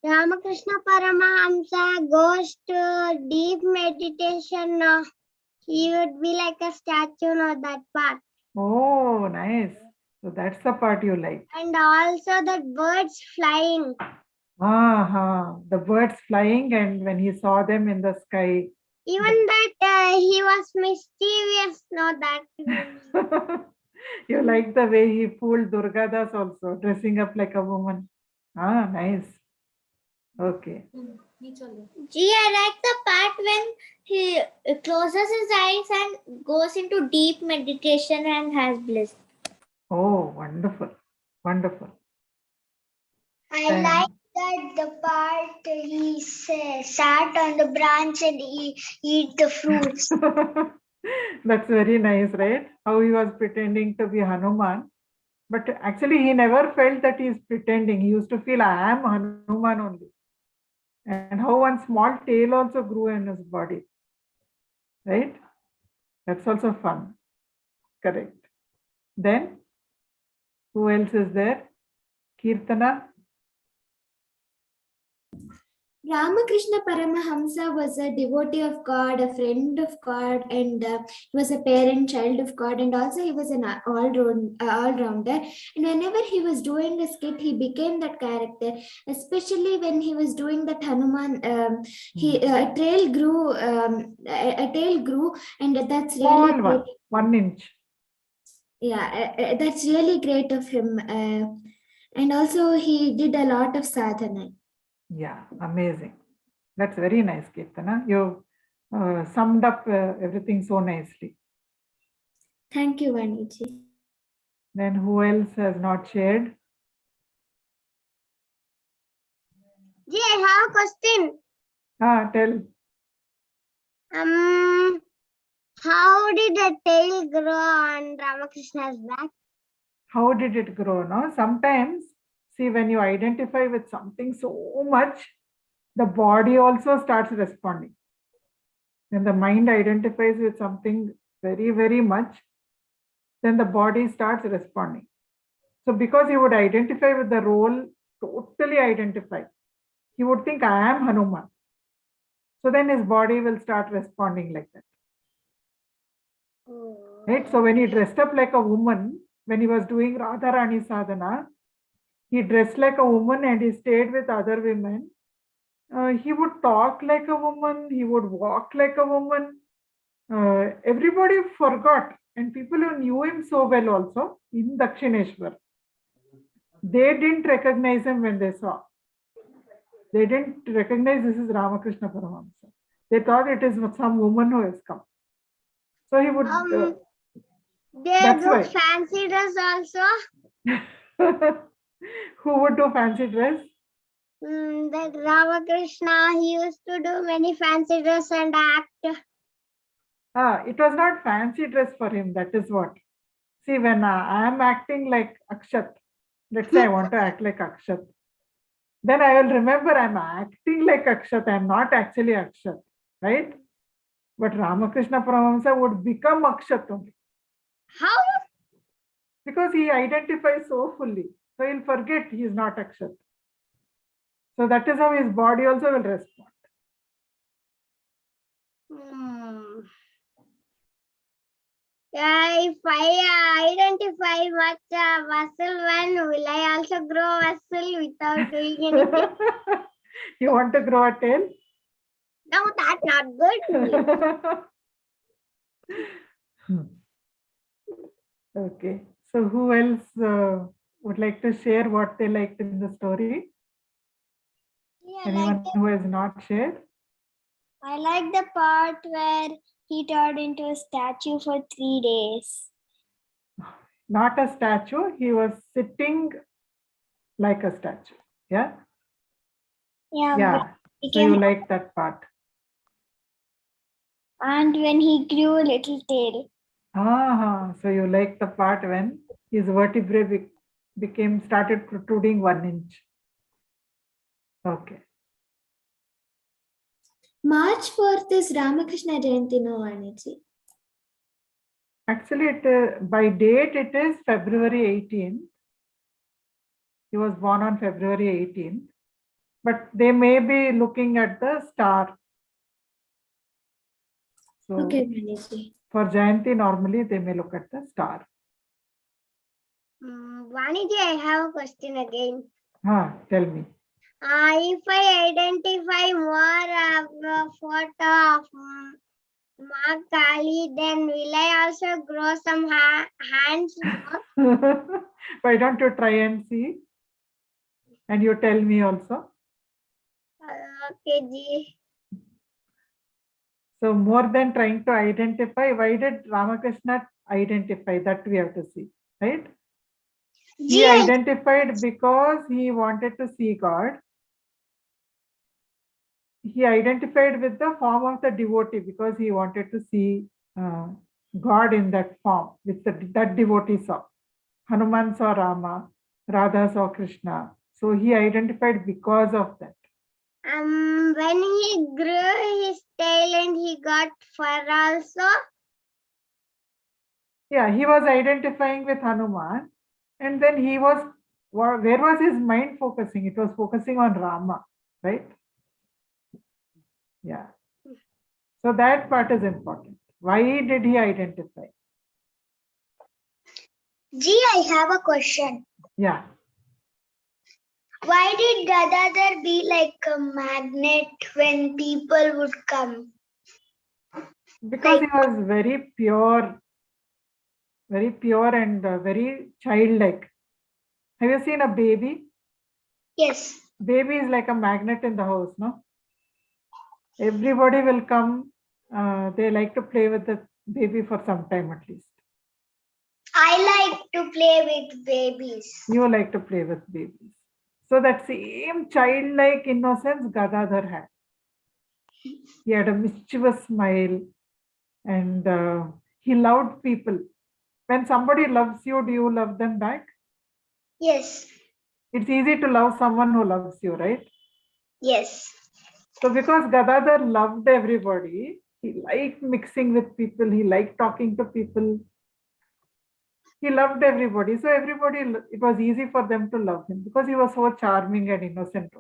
Ramakrishna Paramahamsa goes to deep meditation. He would be like a statue now, that part. Oh, nice. So that's the part you like. And also the birds flying. The birds flying, and when he saw them in the sky. Even that he was mischievous, not that. You like the way he fooled Durgadas also, dressing up like a woman. Nice. Okay. Gee, I like the part when he closes his eyes and goes into deep meditation and has bliss. Oh, wonderful. Wonderful. I like that the part he sat on the branch and he eat the fruits. That's very nice, right? How he was pretending to be Hanuman. But actually, he never felt that he's pretending. He used to feel, I am Hanuman only. And how one small tail also grew in his body. Right? That's also fun. Correct. Then, who else is there? Kirtana? Ramakrishna Paramahamsa was a devotee of God, a friend of God, and he was a parent, child of God, and also he was an all-rounder. And whenever he was doing a skit, he became that character. Especially when he was doing that Hanuman, a tail grew, and that's really Small one, 1 inch. Yeah, that's really great of him. And also he did a lot of sadhana. Yeah, amazing. That's very nice, Kirtana. You summed up everything so nicely. Thank you, Vaniji. Then who else has not shared? Ji, I have a question. Tell. How did the tail grow on Ramakrishna's back? How did it grow? No, sometimes, see, when you identify with something so much, the body also starts responding. When the mind identifies with something very, very much, then the body starts responding. So because he would identify with the role, totally identify, he would think, I am Hanuman. So then his body will start responding like that. Right? So when he dressed up like a woman, when he was doing Radharani sadhana, he dressed like a woman and he stayed with other women. He would talk like a woman, he would walk like a woman. Everybody forgot, and people who knew him so well also in Dakshineshwar, they didn't recognize him when they saw. They didn't recognize this is Ramakrishna Paramahamsa. They thought it is some woman who has come. So he would. They That's do why. fancy dress also. Who would do fancy dress? That Ramakrishna, he used to do many fancy dress and act. It was not fancy dress for him. That is what. See, when I am acting like Akshat, let's say I want to act like Akshat, then I will remember I'm acting like Akshat. I'm not actually Akshat, right? But Ramakrishna Paramahamsa would become Akshat only. How? Because he identifies so fully. So he'll forget he is not Akshat. So that is how his body also will respond. Yeah, if I identify much vessel when, will I also grow vessel without doing anything? You want to grow a tail? No, that's not good. Okay. So who else would like to share what they liked in the story? Yeah, Anyone who has not shared? I like the part where he turned into a statue for 3 days. Not a statue, he was sitting like a statue. Yeah? Yeah. So you like that part. And when he grew a little tail. So you like the part when his vertebrae started protruding 1 inch. Okay. March 4th is Ramakrishna Jayanti, no, Vaniji? Actually, by date, it is February 18th. He was born on February 18th. But they may be looking at the star. So Okay, Vaniji. For Jayanti, normally they may look at the star. Vaniji, I have a question again. Tell me. If I identify more photo of Ma Kali, then will I also grow some hands? Why don't you try and see? And you tell me also. Okay, Ji. So more than trying to identify, why did Ramakrishna identify? That we have to see, right? He identified because he wanted to see God. He identified with the form of the devotee because he wanted to see God in that form, which that devotee saw. Hanuman saw Rama, Radha saw Krishna. So he identified because of that. When he grew his tail and he got fur also. Yeah, he was identifying with Hanuman, and then he was, where was his mind focusing? It was focusing on Rama, right? Yeah. So that part is important. Why did he identify? Ji, I have a question. Yeah. Why did Gadadhar be like a magnet when people would come? Because he was very pure. very pure and very childlike. Have you seen a baby? Yes. Baby is like a magnet in the house, no? Everybody will come. They like to play with the baby for some time at least. I like to play with babies. You like to play with babies. So that same childlike innocence Gadadhar had. He had a mischievous smile and he loved people. When somebody loves you, do you love them back? Yes. It's easy to love someone who loves you, right? Yes. So because Gadadhar loved everybody, he liked mixing with people, he liked talking to people. He loved everybody. So everybody, it was easy for them to love him because he was so charming and innocent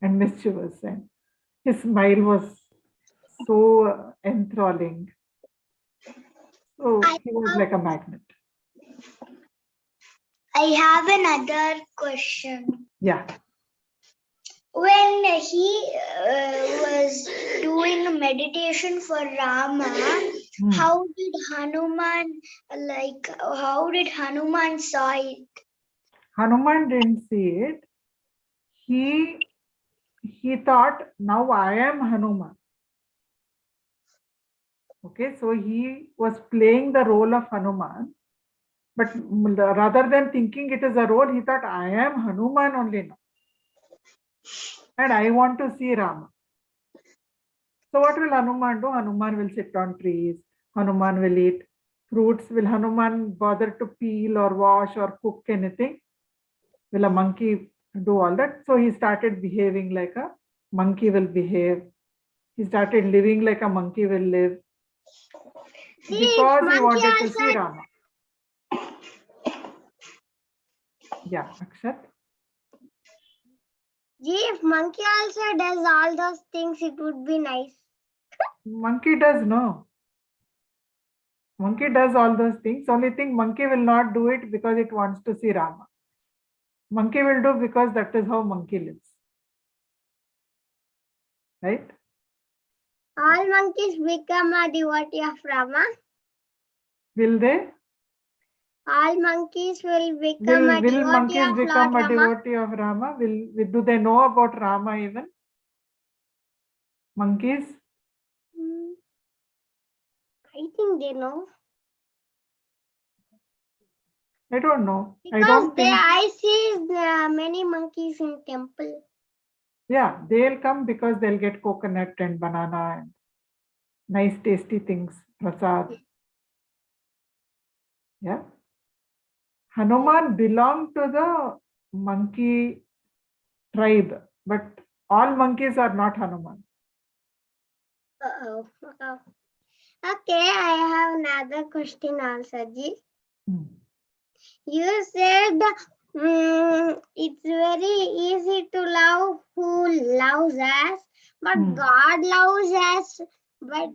and mischievous. And his smile was so enthralling. So he was like a magnet. I have another question. Yeah. When he was doing meditation for Rama, how did Hanuman saw it? Hanuman didn't see it. He thought, now I am Hanuman. Okay, so he was playing the role of Hanuman, but rather than thinking it is a role, he thought, I am Hanuman only now. And I want to see Rama. So what will Hanuman do? Hanuman will sit on trees. Hanuman will eat fruits. Will Hanuman bother to peel or wash or cook anything? Will a monkey do all that? So he started behaving like a monkey will behave. He started living like a monkey will live. Because he wanted to see Rama. Yeah, Akshat. If monkey also does all those things, it would be nice. Monkey does no. Monkey does all those things. Only thing monkey will not do it because it wants to see Rama. Monkey will do because that is how monkey lives. Right? All monkeys become a devotee of Rama. Will they? All monkeys will become a devotee will monkeys of become Lord a Rama? devotee of Rama? Do they know about Rama even? Monkeys? I think they know. I don't know. Because I see many monkeys in temple. Yeah, they'll come because they'll get coconut and banana and nice tasty things, prasad. Yeah. Hanuman belonged to the monkey tribe, but all monkeys are not Hanuman. Okay, I have another question also, Ji. You said it's very easy to love who loves us, but God loves us. But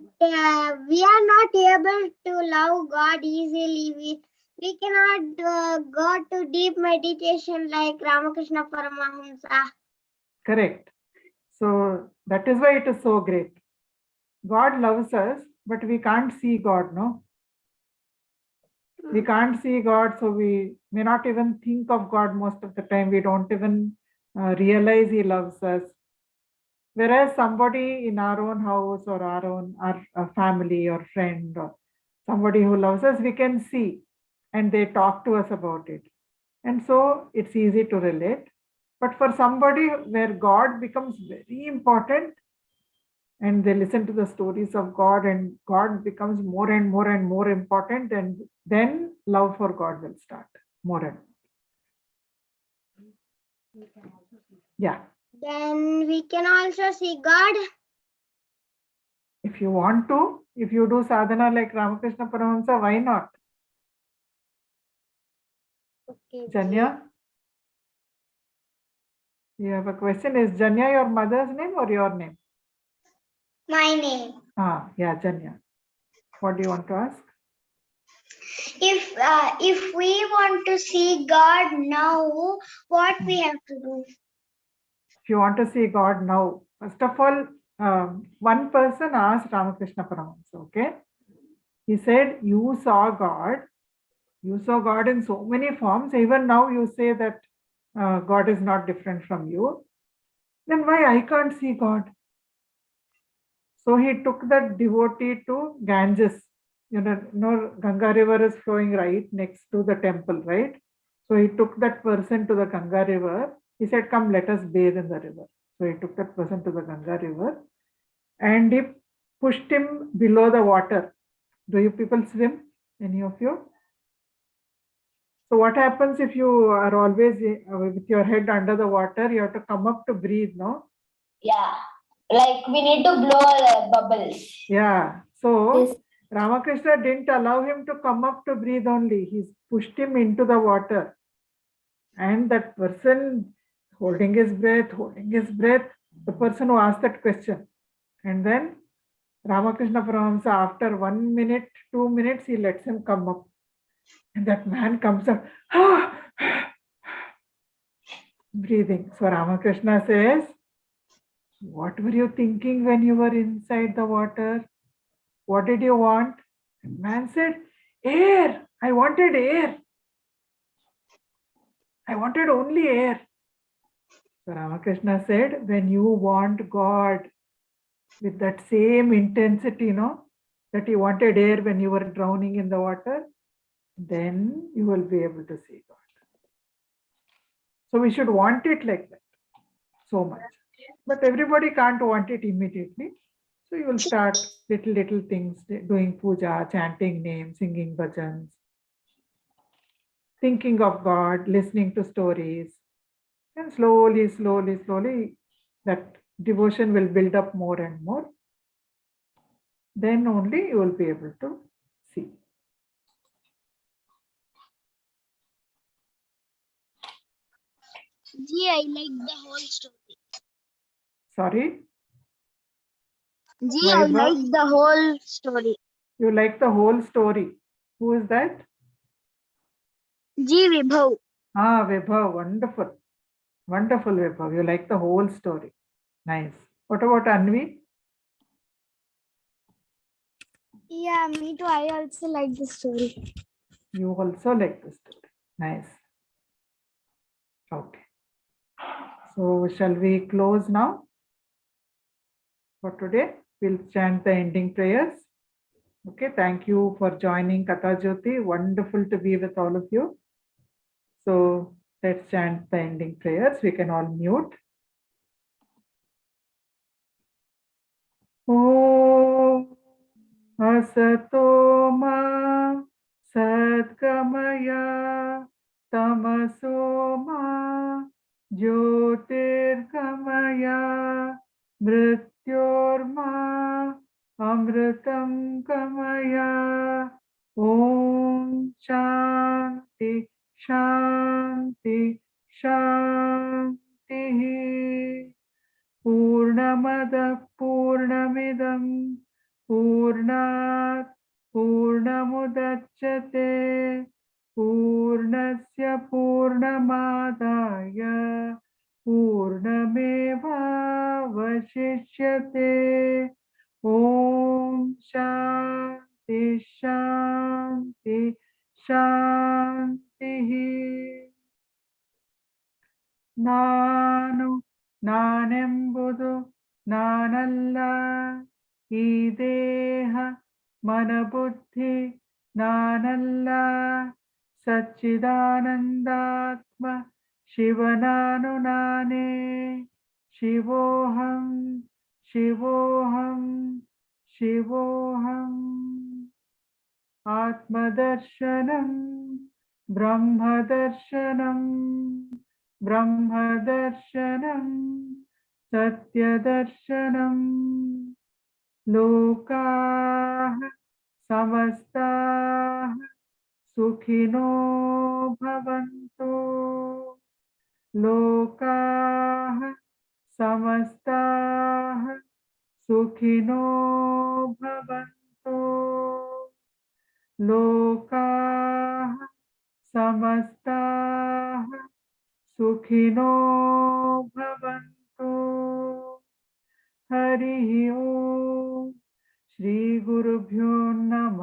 we are not able to love God easily. We cannot go to deep meditation like Ramakrishna Paramahamsa. Correct. So that is why it is so great. God loves us, but we can't see God, no? We can't see God, so we may not even think of God most of the time. We don't even realize He loves us. Whereas somebody in our own house or our family or friend or somebody who loves us, we can see and they talk to us about it. And so it's easy to relate. But for somebody where God becomes very important and they listen to the stories of God and God becomes more and more and more important, and then love for God will start more and more. Yeah. Then we can also see God. If you want to, if you do sadhana like Ramakrishna Paramahamsa, why not? Okay. Janya? You have a question. Is Janya your mother's name or your name? My name. Yeah, Janya. What do you want to ask? If we want to see God now, what we have to do? If you want to see God now, first of all, one person asked Ramakrishna Paramahamsa, okay? He said, you saw God, You saw God in so many forms. Even now you say that God is not different from you. Then why I can't see God? So he took that devotee to Ganges. Ganga river is flowing right next to the temple, right? So he took that person to the Ganga river. He said, come, let us bathe in the river. So he took that person to the Ganga river and he pushed him below the water. Do you people swim? Any of you? So what happens if you are always with your head under the water? You have to come up to breathe, no? Yeah. Like we need to blow the bubbles. Yeah. So Yes. Ramakrishna didn't allow him to come up to breathe only. He pushed him into the water. And that person holding his breath, the person who asked that question. And then Ramakrishna Paramahamsa, after 1 minute, 2 minutes, he lets him come up. And that man comes up, breathing. So Ramakrishna says, what were you thinking when you were inside the water? What did you want? And man said, air. I wanted air. I wanted only air. So Ramakrishna said, when you want God with that same intensity, that you wanted air when you were drowning in the water, then you will be able to see God. So we should want it like that, so much. But everybody can't want it immediately. So you will start little things, doing puja, chanting names, singing bhajans, thinking of God, listening to stories. And slowly, that devotion will build up more and more. Then only you will be able to see. Ji, I like the whole story. Sorry? Ji, Why, I like the whole story. You like the whole story. Who is that? Ji, Vibhav. Vibhav, wonderful. Wonderful, Vibhav. You like the whole story. Nice. What about Anvi? Yeah, me too. I also like the story. You also like the story. Nice. Okay. So shall we close now? For today, we'll chant the ending prayers. Okay, thank you for joining Kathajyoti. Wonderful to be with all of you. So let's chant the ending prayers. We can all mute. Om Asato Ma Sadgamaya Tamaso Ma Jyotirgamaya Mrityorma Amritam Gamaya. Om Shanti Shanti Shanti. Purnamada Purnamidam Purnat Purnamudachyate Purnasya Purnamadaya Purnameva Vashishyate. Om Shanti Shanti Shanti. Nanu Nanembudu Nanalla Ideha Manabuddhi Nanalla Satchidanandatma Shivananu Nane Shivoham Shivoham Shivoham. Atmadarshanam Brahmadarshanam Brahmadarshanam Satyadarshanam. Lokah Samastah Sukhino Bhavantu. Lokah Samastah Sukhino Bhavantu. Lokah Samastah Sukhino Bhavantu. Hari Om. Shri Gurubhyo Namah.